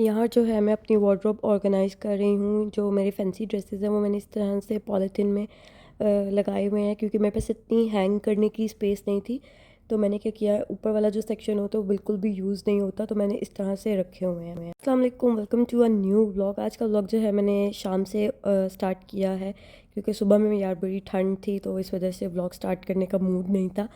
यहाँ जो है मैं अपनी वार्डरोब ऑर्गेनाइज़ कर रही हूँ। जो मेरे फैंसी ड्रेसेस हैं वो मैंने इस तरह से पॉलीथीन में लगाए हुए हैं, क्योंकि मेरे पास इतनी हैंग करने की स्पेस नहीं थी। तो मैंने क्या किया, ऊपर वाला जो सेक्शन होता है वो बिल्कुल भी यूज़ नहीं होता, तो मैंने इस तरह से रखे हुए हैं। अस्सलाम वालेकुम, welcome to a new vlog. आज का व्लॉग जो है मैंने शाम से स्टार्ट किया है, क्योंकि सुबह में यार बड़ी ठंड थी, तो इस वजह से व्लॉग स्टार्ट करने का मूड नहीं था।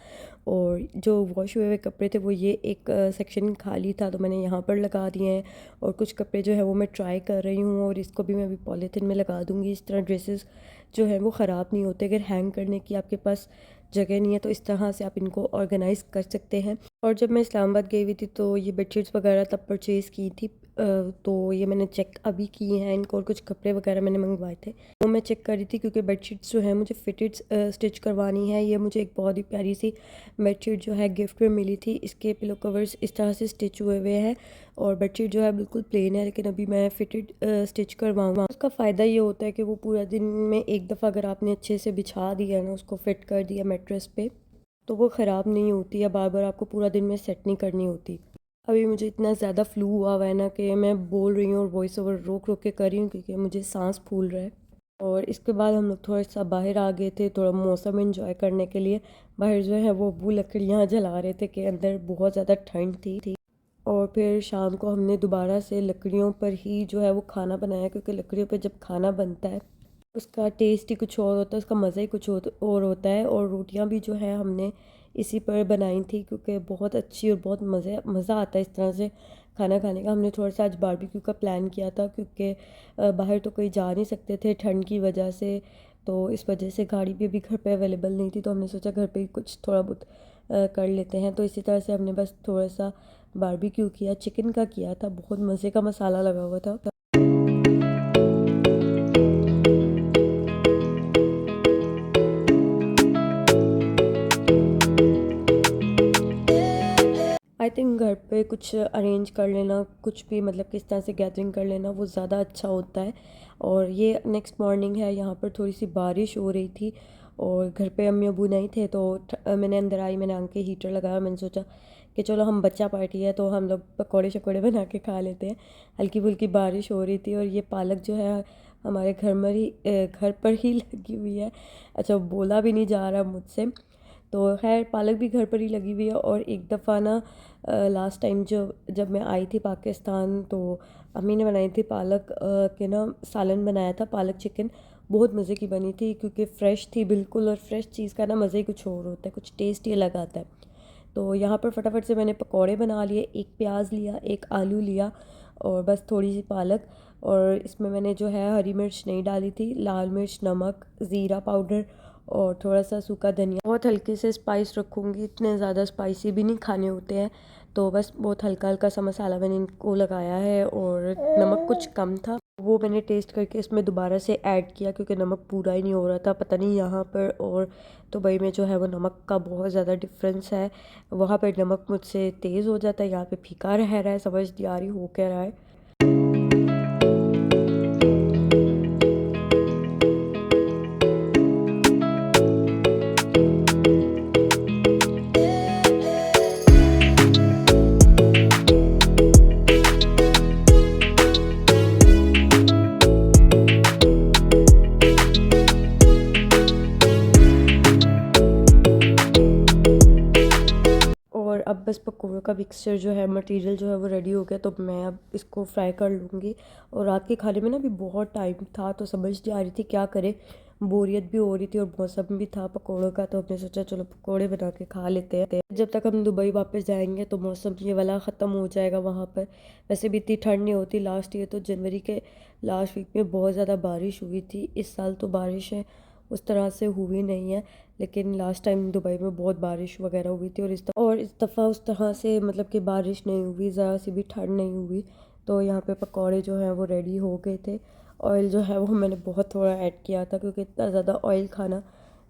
और जो वॉश हुए हुए कपड़े थे वो ये एक सेक्शन खाली था, तो मैंने यहाँ पर लगा दिए हैं। और कुछ कपड़े जो है वो मैं ट्राई कर रही हूँ, और इसको भी मैं अभी पॉलीथीन में लगा दूँगी। इस तरह ड्रेसेस जो है वो ख़राब नहीं होते। अगर हैंग करने की आपके पास जगह नहीं है तो इस तरह से आप इनको ऑर्गेनाइज़ कर सकते हैं। और जब मैं इस्लामाबाद गई हुई थी तो ये बेडशीट्स वगैरह तब परचेज़ की थी। तो ये मैंने चेक अभी किए हैं इनको, और कुछ कपड़े वगैरह मैंने मंगवाए थे वो मैं चेक कर रही थी, क्योंकि बेडशीट्स जो है मुझे फिटेड स्टिच करवानी है। ये मुझे एक बहुत ही प्यारी सी बेडशीट जो है गिफ्ट में मिली थी। इसके पिलो कवर्स इस तरह से स्टिच हुए हुए हैं, और बेडशीट जो है बिल्कुल प्लेन है, लेकिन अभी मैं फिटेड स्टिच करवाऊँगा। उसका फ़ायदा ये होता है कि वो पूरा दिन में एक दफ़ा अगर आपने अच्छे से बिछा दिया ना, उसको फिट कर दिया मैट्रेस पे, तो वो ख़राब नहीं होती, या बार बार आपको पूरा दिन में सेट नहीं करनी होती। अभी मुझे इतना ज़्यादा फ्लू हुआ हुआ है ना कि मैं बोल रही हूँ और वॉइस ओवर रोक रोक के कर रही हूँ, क्योंकि मुझे सांस फूल रहा है। और इसके बाद हम लोग थोड़ा सा बाहर आ गए थे, थोड़ा मौसम एंजॉय करने के लिए। बाहर जो है वो अब्बू लकड़ियाँ जला रहे थे कि अंदर बहुत ज़्यादा ठंड थी। और फिर शाम को हमने दोबारा से लकड़ियों पर ही जो है वो खाना बनाया, क्योंकि लकड़ियों पर जब खाना बनता है उसका टेस्ट ही कुछ और होता है, उसका मज़ा ही कुछ और होता है। और रोटियां भी जो है हमने इसी पर बनाई थी, क्योंकि बहुत अच्छी और बहुत मज़ा आता है इस तरह से खाना खाने का। हमने थोड़ा सा आज बारबेक्यू का प्लान किया था, क्योंकि बाहर तो कहीं जा नहीं सकते थे ठंड की वजह से। तो इस वजह से गाड़ी भी घर पे अवेलेबल नहीं थी, तो हमने सोचा घर पे ही कुछ थोड़ा बहुत कर लेते हैं। तो इसी तरह से हमने बस थोड़ा सा बारबेक्यू किया, चिकन का किया था, बहुत मज़े का मसाला लगा हुआ था। आई थिंक घर पे कुछ अरेंज कर लेना, कुछ भी मतलब किस तरह से गैदरिंग कर लेना, वो ज़्यादा अच्छा होता है। और ये नेक्स्ट मॉर्निंग है, यहाँ पर थोड़ी सी बारिश हो रही थी, और घर पे अम्मी अबू नहीं थे, तो मैंने अंदर आई, मैंने आके हीटर लगाया। मैंने सोचा कि चलो हम बच्चा पार्टी है तो हम लोग पकौड़े शकौड़े बना के खा लेते हैं। हल्की फुल्की बारिश हो रही थी, और ये पालक जो है हमारे घर पर ही लगी हुई है। अच्छा, बोला भी नहीं जा रहा मुझसे। तो खैर पालक भी घर पर ही लगी हुई है। और एक दफ़ा ना लास्ट टाइम जब मैं आई थी पाकिस्तान, तो अम्मी ने बनाई थी पालक के ना सालन बनाया था, पालक चिकन। बहुत मज़े की बनी थी, क्योंकि फ़्रेश थी बिल्कुल, और फ्रेश चीज़ का ना मज़ा ही कुछ और होता है, कुछ टेस्ट ही अलग आता है। तो यहाँ पर फटाफट से मैंने पकौड़े बना लिए। एक प्याज लिया, एक आलू लिया, और बस थोड़ी सी पालक। और इसमें मैंने जो है हरी मिर्च नहीं डाली थी, लाल मिर्च, नमक, ज़ीरा पाउडर और थोड़ा सा सूखा धनिया। बहुत हल्के से स्पाइस रखूँगी, इतने ज़्यादा स्पाइसी भी नहीं खाने होते हैं, तो बस बहुत हल्का हल्का सा मसाला मैंने इनको लगाया है। और नमक कुछ कम था, वो मैंने टेस्ट करके इसमें दोबारा से ऐड किया, क्योंकि नमक पूरा ही नहीं हो रहा था। पता नहीं यहाँ पर और दुबई में जो है वो नमक का बहुत ज़्यादा डिफरेंस है। वहाँ पर नमक मुझसे तेज़ हो जाता है, यहाँ पे फीका रह रहा है, समझ नहीं आ रही हो क्या रहा है। और अब बस पकौड़ों का मिक्सचर जो है, मटेरियल जो है वो रेडी हो गया, तो मैं अब इसको फ्राई कर लूँगी। और रात के खाने में ना भी बहुत टाइम था, तो समझ नहीं आ रही थी क्या करें, बोरियत भी हो रही थी और मौसम भी था पकौड़ों का, तो हमने सोचा चलो पकौड़े बना के खा लेते हैं। जब तक हम दुबई वापस जाएंगे तो मौसम ये वाला ख़त्म हो जाएगा वहाँ पर। वैसे भी इतनी ठंड नहीं होती। लास्ट ईयर तो जनवरी के लास्ट वीक में बहुत ज़्यादा बारिश हुई थी। इस साल तो बारिशें उस तरह से हुई नहीं है, लेकिन लास्ट टाइम दुबई में बहुत बारिश वगैरह हुई थी। और इस दफ़ा उस तरह से मतलब कि बारिश नहीं हुई, ज़रा सी भी ठंड नहीं हुई। तो यहाँ पे पकौड़े जो हैं वो रेडी हो गए थे। ऑयल जो है वो मैंने बहुत थोड़ा ऐड किया था, क्योंकि इतना ज़्यादा ऑयल खाना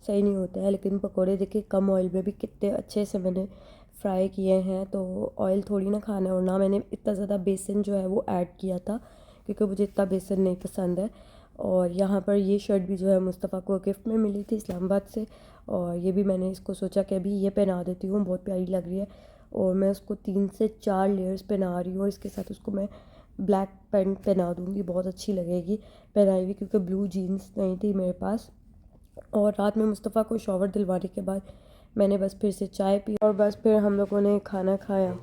सही नहीं होता है। लेकिन पकौड़े देखिए कम ऑयल में भी कितने अच्छे से मैंने फ्राई किए हैं, तो ऑयल थोड़ी ना खाना है। और ना मैंने इतना ज़्यादा बेसन जो है वो ऐड किया था, क्योंकि मुझे इतना बेसन नहीं पसंद है। और यहाँ पर ये शर्ट भी जो है मुस्तफ़ा को गिफ्ट में मिली थी इस्लामाबाद से, और ये भी मैंने इसको सोचा कि अभी ये पहना देती हूँ, बहुत प्यारी लग रही है। और मैं उसको 3 से 4 लेयर्स पहना रही हूँ, इसके साथ उसको मैं ब्लैक पैंट पहना दूँगी, बहुत अच्छी लगेगी पहनाई हुई, क्योंकि ब्लू जीन्स नहीं थी मेरे पास। और रात में मुस्तफ़ा को शॉवर दिलवाने के बाद मैंने बस फिर से चाय पी और बस फिर हम लोगों ने खाना खाया।